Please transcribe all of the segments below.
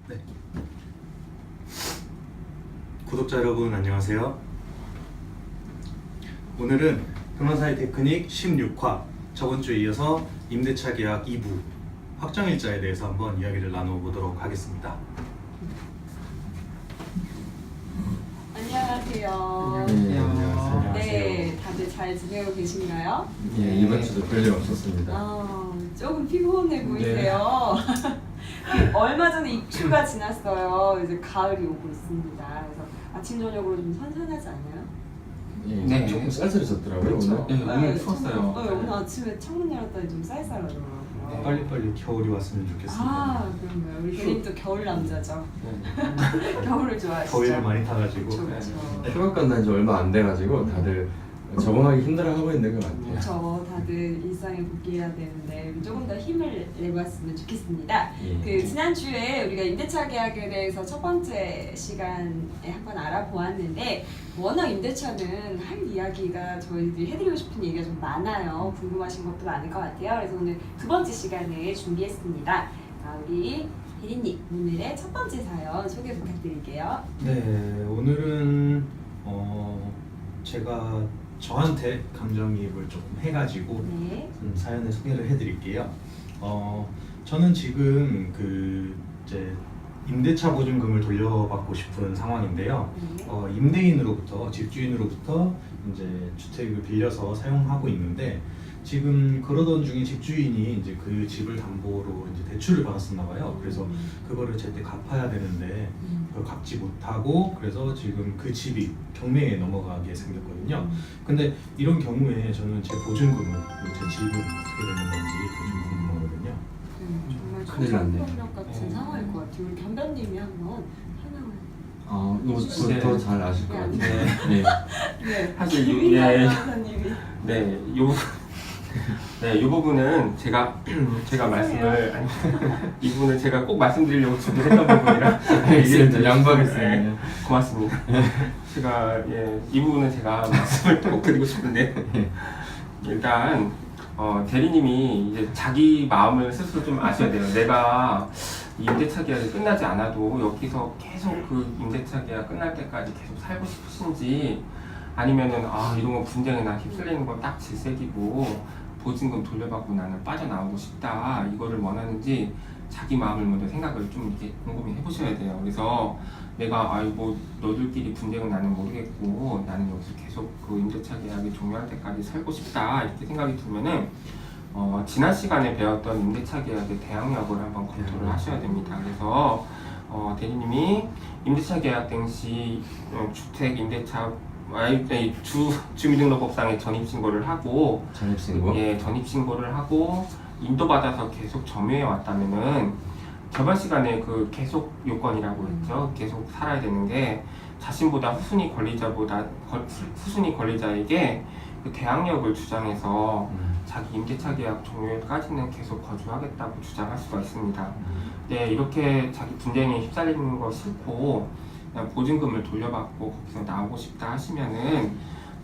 네. 구독자 여러분 안녕하세요. 오늘은 변호사의 테크닉 16화 저번 주에 이어서 임대차 계약 2부 확정일자에 대해서 한번 이야기를 나눠보도록 하겠습니다. 안녕하세요. 안녕하세요. 네, 다들 잘 지내고 계신가요? 예, 이번 주도 별일 없었습니다. 조금 피곤해 보이세요. 그 얼마 전에 입추가 지났어요. 이제 가을이 오고 있습니다. 그래서 아침 저녁으로 좀 선선하지 않아요? 예, 네. 조금 쌀쌀해졌더라고요 그쵸? 오늘. 네, 오늘 추웠어요. 오늘 아침에 창문 열었더니 좀 쌀쌀하더라고요. 빨리빨리 겨울이 왔으면 좋겠습니다. 그런가요? 우리 대리님 또 겨울 남자죠. 네. 겨울을 좋아하시죠? 더위를 많이 타가지고 그쵸, 그쵸. 휴가 끝난 지 얼마 안 돼가지고 다들 적응하기 힘들어하고 있는 것 같아요. 저 다들 일상에 복귀해야 되는데 조금 더 힘을 내봤으면 좋겠습니다. 예. 그 지난주에 우리가 임대차 계약에 대해서 첫 번째 시간에 한번 알아보았는데 워낙 임대차는 할 이야기가 저희들이 해드리고 싶은 얘기가 좀 많아요. 궁금하신 것도 많을 것 같아요. 그래서 오늘 두 번째 시간을 준비했습니다. 우리 대리님 오늘의 첫 번째 사연 소개 부탁드릴게요. 네, 오늘은 제가 저한테 감정이입을 조금 해가지고 네. 사연을 소개를 해드릴게요. 저는 지금 이제 임대차 보증금을 돌려받고 싶은 상황인데요. 네. 임대인으로부터 집주인으로부터 이제 주택을 빌려서 사용하고 있는데 지금 그러던 중에 집주인이 이제 그 집을 담보로 이제 대출을 받았었나 봐요. 그래서 그거를 제때 갚아야 되는데 그걸 갚지 못하고 그래서 지금 그 집이 경매에 넘어가게 생겼거든요. 근데 이런 경우에 저는 제 보증금은 그리고 제 집은 어떻게 되는 건지 좀 궁금하거든요. 정말 큰일 났네. 청천벽력 같은 상황일 것 같아요. 우리 견변님이 한번 설명을. 이거 네. 더 잘 아실 것 네. 같아요. 네. 네. 사실 김민아 예. 변호사님이. 네, 이 부분은 제가 말씀을 아니, 이 부분은 제가 꼭 말씀드리려고 준비했던 부분이라 알겠습니다. 양보하겠습니다. 네, 고맙습니다. 제가 이 부분은 제가 말씀을 꼭 드리고 싶은데 일단 대리님이 이제 자기 마음을 스스로 좀 아셔야 돼요. 내가 이 임대차 계약이 끝나지 않아도 여기서 계속 그 임대차 계약 끝날 때까지 계속 살고 싶으신지 아니면은 이런 거 분쟁에 나 휩쓸리는 건 딱 질색이고 보증금 돌려받고 나는 빠져나오고 싶다 이거를 원하는지 자기 마음을 먼저 생각을 좀 이렇게 곰곰이 해보셔야 돼요. 그래서 내가 뭐 너들끼리 분쟁은 나는 모르겠고 나는 여기서 계속 그 임대차 계약이 종료할 때까지 살고 싶다 이렇게 생각이 들면은 지난 시간에 배웠던 임대차 계약의 대항력을 한번 검토를 하셔야 됩니다. 그래서 대리님이 임대차 계약 당시 주택 임대차 주민등록법상에 전입신고를 하고 전입신고? 예, 전입신고를 하고 인도받아서 계속 점유해 왔다면은 저번 시간에 그 계속 요건이라고 했죠. 계속 살아야 되는 게 자신보다 후순위 권리자에게 그 대항력을 주장해서 자기 임대차 계약 종료일까지는 계속 거주하겠다고 주장할 수가 있습니다. 네, 이렇게 자기 분쟁에 휩쓸리는 거 싫고 그냥 보증금을 돌려받고 거기서 나오고 싶다 하시면은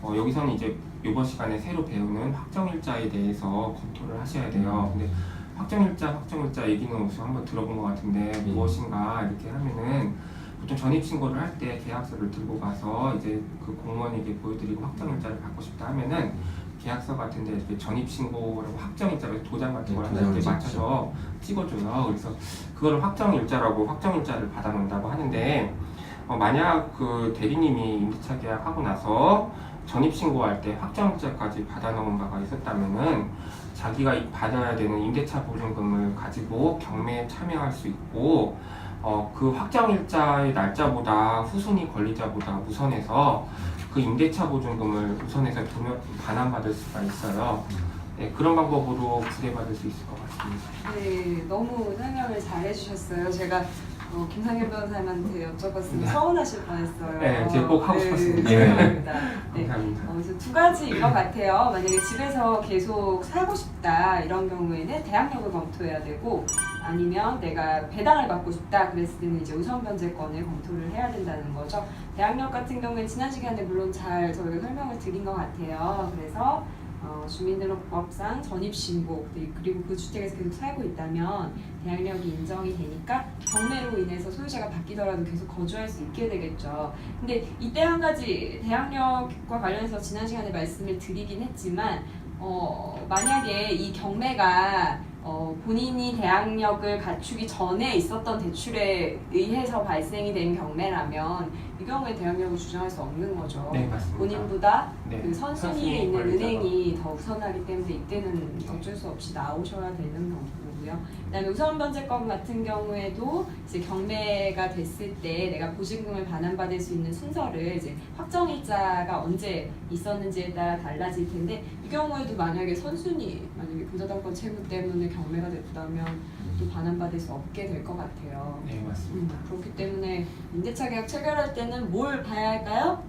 여기서는 이제 이번 시간에 새로 배우는 확정일자에 대해서 검토를 하셔야 돼요. 근데 확정일자 얘기는 어디서 한번 들어본 것 같은데 무엇인가 이렇게 하면은 보통 전입신고를 할 때 계약서를 들고 가서 이제 그 공무원에게 보여드리고 확정일자를 받고 싶다 하면은 계약서 같은데 이렇게 전입신고라고 확정일자로 도장 같은 걸 하나 이렇게 맞춰서 찍어줘요. 그래서 그거를 확정일자를 받아놓는다고 하는데 만약 그 대리님이 임대차 계약하고 나서 전입신고할 때 확정일자까지 받아놓은 바가 있었다면은 자기가 받아야 되는 임대차 보증금을 가지고 경매에 참여할 수 있고 그 확정일자의 날짜보다 후순위 권리자보다 우선해서 그 임대차 보증금을 우선해서 반환받을 수가 있어요. 네, 그런 방법으로 부대받을 수 있을 것 같습니다. 네, 너무 설명을 잘 해주셨어요. 제가 김상현 변호사님한테 여쭤봤으면 서운하실 뻔했어요. 네, 제가 꼭 하고 싶었습니다. 죄송합니다. 네. 감사합니다. 그래서 두 가지인 것 같아요. 만약에 집에서 계속 살고 싶다 이런 경우에는 대항력을 검토해야 되고 아니면 내가 배당을 받고 싶다 그랬을 때는 이제 우선 변제권을 검토를 해야 된다는 거죠. 대항력 같은 경우에 지난 시간에 물론 잘 저희가 설명을 드린 것 같아요. 그래서 주민등록법상 전입신고 그리고 그 주택에서 계속 살고 있다면 대항력이 인정이 되니까 경매로 인해서 소유자가 바뀌더라도 계속 거주할 수 있게 되겠죠. 근데 이때 한 가지 대항력과 관련해서 지난 시간에 말씀을 드리긴 했지만 만약에 이 경매가 본인이 대항력을 갖추기 전에 있었던 대출에 의해서 발생이 된 경매라면 이 경우에 대항력을 주장할 수 없는 거죠. 네, 맞습니다. 본인보다 네, 그 선순위에 선순위 있는 관리자가. 은행이 더 우선하기 때문에 이때는 어쩔 수 없이 나오셔야 되는 거고요. 그다음에 우선변제권 같은 경우에도 이제 경매가 됐을 때 내가 보증금을 반환받을 수 있는 순서를 이제 확정일자가 언제 있었는지에 따라 달라질 텐데 이 경우에도 만약에 만약에 부자당권 채무 때문에 경매가 됐다면 또 반환받을 수 없게 될 것 같아요. 네, 맞습니다. 그렇기 때문에 임대차 계약 체결할 때는 뭘 봐야 할까요?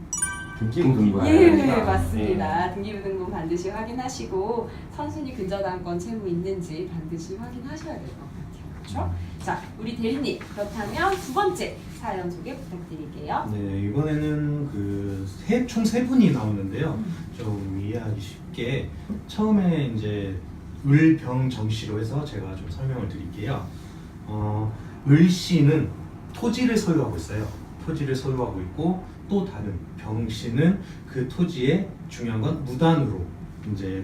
등기부등본. 예, 맞습니다. 등기부등본 반드시 확인하시고 선순위 근저당권 채무 있는지 반드시 확인하셔야 될 것 같아요. 그렇죠? 자, 우리 대리님 그렇다면 두 번째 사연 소개 부탁드릴게요. 네, 이번에는 총 세 분이 나오는데요. 좀 이해하기 쉽게 처음에 이제 을병정씨로 해서 제가 좀 설명을 드릴게요. 을씨는 토지를 소유하고 있어요. 토지를 소유하고 있고 또 다른 병씨는 그 토지에 중요한 건 무단으로 이제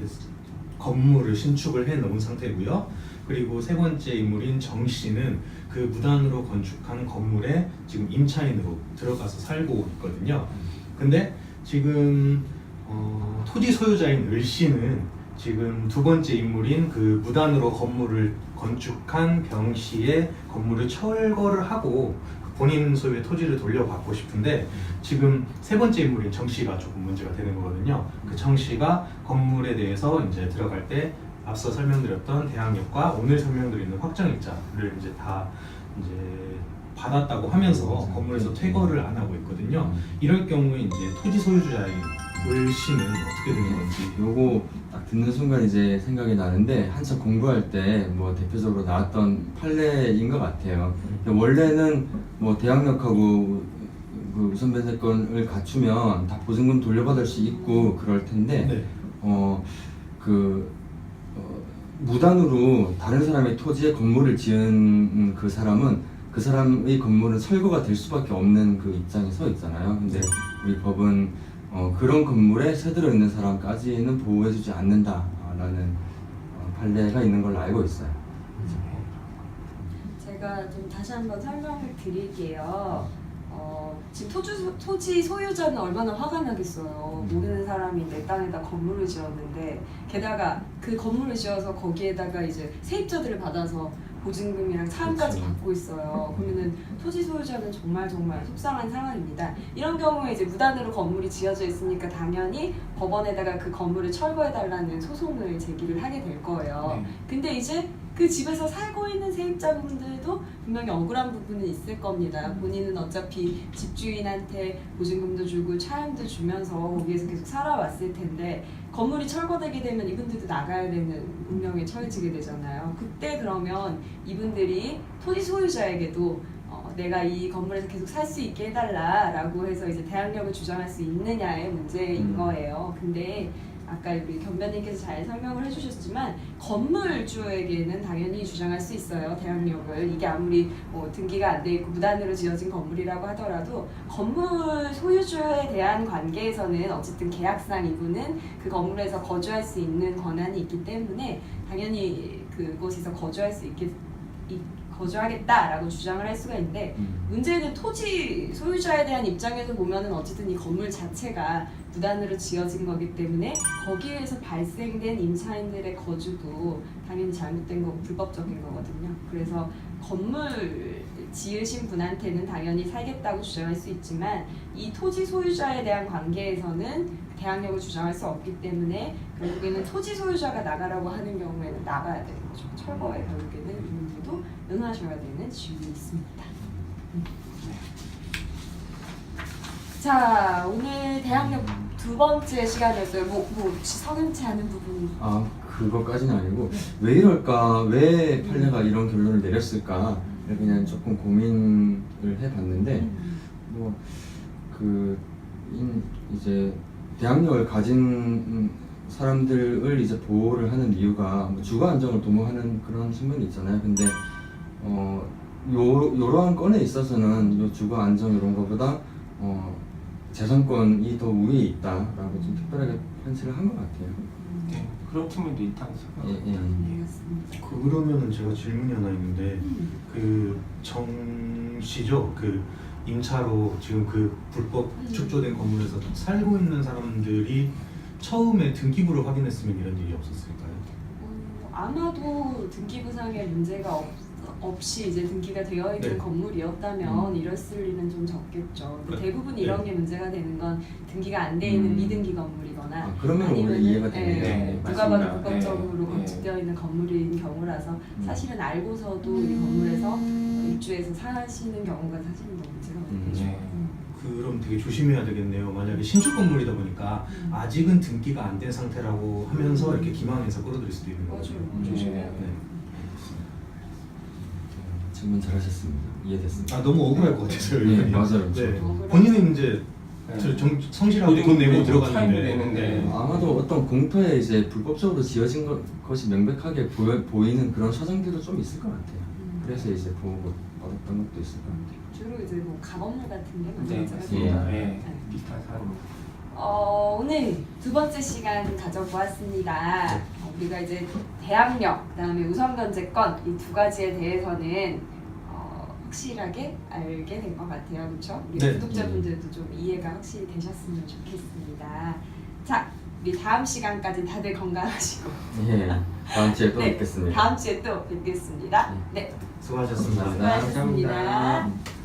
건물을 신축을 해 놓은 상태고요. 그리고 세 번째 인물인 정씨는 그 무단으로 건축한 건물에 지금 임차인으로 들어가서 살고 있거든요. 근데 지금 토지 소유자인 을씨는 지금 두 번째 인물인 그 무단으로 건물을 건축한 병씨의 건물을 철거를 하고 본인 소유의 토지를 돌려받고 싶은데 지금 세 번째 인물인 정씨가 조금 문제가 되는 거거든요. 그 정씨가 건물에 대해서 이제 들어갈 때 앞서 설명드렸던 대항력과 오늘 설명드리는 확정일자를 이제 다 이제 받았다고 하면서 건물에서 퇴거를 안 하고 있거든요. 이럴 경우에 이제 토지 소유주자인 을씨는 어떻게 되는 건지. 요거 딱 듣는 순간 이제 생각이 나는데 한참 공부할 때 뭐 대표적으로 나왔던 판례인 것 같아요. 원래는 뭐 대항력하고 그 우선변제권을 갖추면 다 보증금 돌려받을 수 있고 그럴 텐데 네. 무단으로 다른 사람의 토지에 건물을 지은 그 사람은 그 사람의 건물은 철거가 될 수밖에 없는 그 입장에 서 있잖아요. 근데 우리 법은 그런 건물에 새들어 있는 사람까지는 보호해주지 않는다라는 판례가 있는 걸로 알고 있어요. 제가 좀 다시 한번 설명을 드릴게요. 지금 토지 소유자는 얼마나 화가 나겠어요. 모르는 사람이 내 땅에다 건물을 지었는데 게다가 그 건물을 지어서 거기에다가 이제 세입자들을 받아서 보증금이랑 차임까지 그렇죠. 받고 있어요. 그러면은 토지 소유자는 정말 속상한 상황입니다. 이런 경우에 이제 무단으로 건물이 지어져 있으니까 당연히 법원에다가 그 건물을 철거해달라는 소송을 제기를 하게 될 거예요. 네. 근데 이제 그 집에서 살고 있는 세입자분들도 분명히 억울한 부분은 있을 겁니다. 본인은 어차피 집주인한테 보증금도 주고 차임도 주면서 거기에서 계속 살아왔을 텐데 건물이 철거되게 되면 이분들도 나가야 되는 운명에 처해지게 되잖아요. 그때 그러면 이분들이 토지 소유자에게도 내가 이 건물에서 계속 살 수 있게 해달라라고 해서 이제 대항력을 주장할 수 있느냐의 문제인 거예요. 근데 아까 우리 견변님께서 잘 설명을 해주셨지만 건물주에게는 당연히 주장할 수 있어요. 대항력을. 이게 아무리 등기가 안 돼 있고 무단으로 지어진 건물이라고 하더라도 건물 소유주에 대한 관계에서는 어쨌든 계약상 이분은 그 건물에서 거주할 수 있는 권한이 있기 때문에 당연히 그곳에서 거주하겠다라고 주장을 할 수가 있는데 문제는 토지 소유자에 대한 입장에서 보면은 어쨌든 이 건물 자체가 무단으로 지어진 거기 때문에 거기에서 발생된 임차인들의 거주도 당연히 잘못된 거고 불법적인 거거든요. 그래서 건물 지으신 분한테는 당연히 살겠다고 주장할 수 있지만 이 토지 소유자에 대한 관계에서는 대항력을 주장할 수 없기 때문에 결국에는 토지 소유자가 나가라고 하는 경우에는 나가야 되는 거죠. 철거에 결국에는 이분들도 응하셔야 되는 지위이 있습니다. 자, 오늘 대항력 두 번째 시간이었어요. 혹시 석연치 않은 부분이? 그것까지는 아니고 왜 이럴까, 왜 판례가 이런 결론을 내렸을까 그냥 조금 고민을 해봤는데 이제 대항력을 가진 사람들을 이제 보호를 하는 이유가 뭐 주거 안정을 도모하는 그런 측면이 있잖아요. 근데 요러한 건에 있어서는 요 주거 안정 이런 거보다 재산권이 더 우위에 있다라고 좀 특별하게 판시를 한 것 같아요. 네, 그런 측면도 있다고 생각합니다. 예. 알겠습니다. 그러면은 제가 질문이 하나 있는데 그 정씨죠? 그 임차로 지금 그 불법 축조된 건물에서 살고 있는 사람들이 처음에 등기부를 확인했으면 이런 일이 없었을까요? 아마도 등기부상의 문제가 없이 이제 등기가 되어 있는 네. 건물이었다면 이랬을 리는 좀 적겠죠. 근데 네. 대부분 이런 게 문제가 되는 건 등기가 안 돼 있는 음. 미등기 건물이거나 아, 그러면 오히려 이해가 되네요. 네, 누가 봐도 맞습니다. 불법적으로 네. 건축되어 있는 건물인 경우라서 사실은 알고서도 이 건물에서 입주해서 사시는 경우가 사실은 더 문제가 많겠죠. 네. 그럼 되게 조심해야 되겠네요. 만약에 신축 건물이다 보니까 아직은 등기가 안 된 상태라고 하면서 이렇게 기망해서 끌어들일 수도 있는 거죠. 맞아요. 조심해야 돼요. 네. 질문 잘하셨습니다. 이해됐습니다. 아 너무 억울할 것 같아서요. 예, 이분이. 맞아요. 네. 억울하죠. 본인은 이제 네. 성실하고 돈 내고 들어갔는데 차이도 내는데. 아마도 어떤 공터에 이제 불법적으로 지어진 것이 명백하게 보이는 그런 사정들도 좀 있을 것 같아요. 그래서 이제 보호를 받았던 것도 있을 것 같아요. 주로 이제 뭐 가건물 같은 게 많이 네, 문제가 맞습니다. 되죠. 네, 비슷한 사안입니다. 오늘 두 번째 시간 가져보았습니다. 우리가 이제 대항력, 그다음에 우선변제권 이 두 가지에 대해서는 확실하게 알게 된 것 같아요, 그렇죠? 우리 네. 구독자분들도 좀 이해가 확실히 되셨으면 좋겠습니다. 자, 우리 다음 시간까지 다들 건강하시고 예, 다음 주에 또 네, 뵙겠습니다. 다음 주에 또 뵙겠습니다. 네, 수고하셨습니다. 감사합니다. 수고하셨습니다.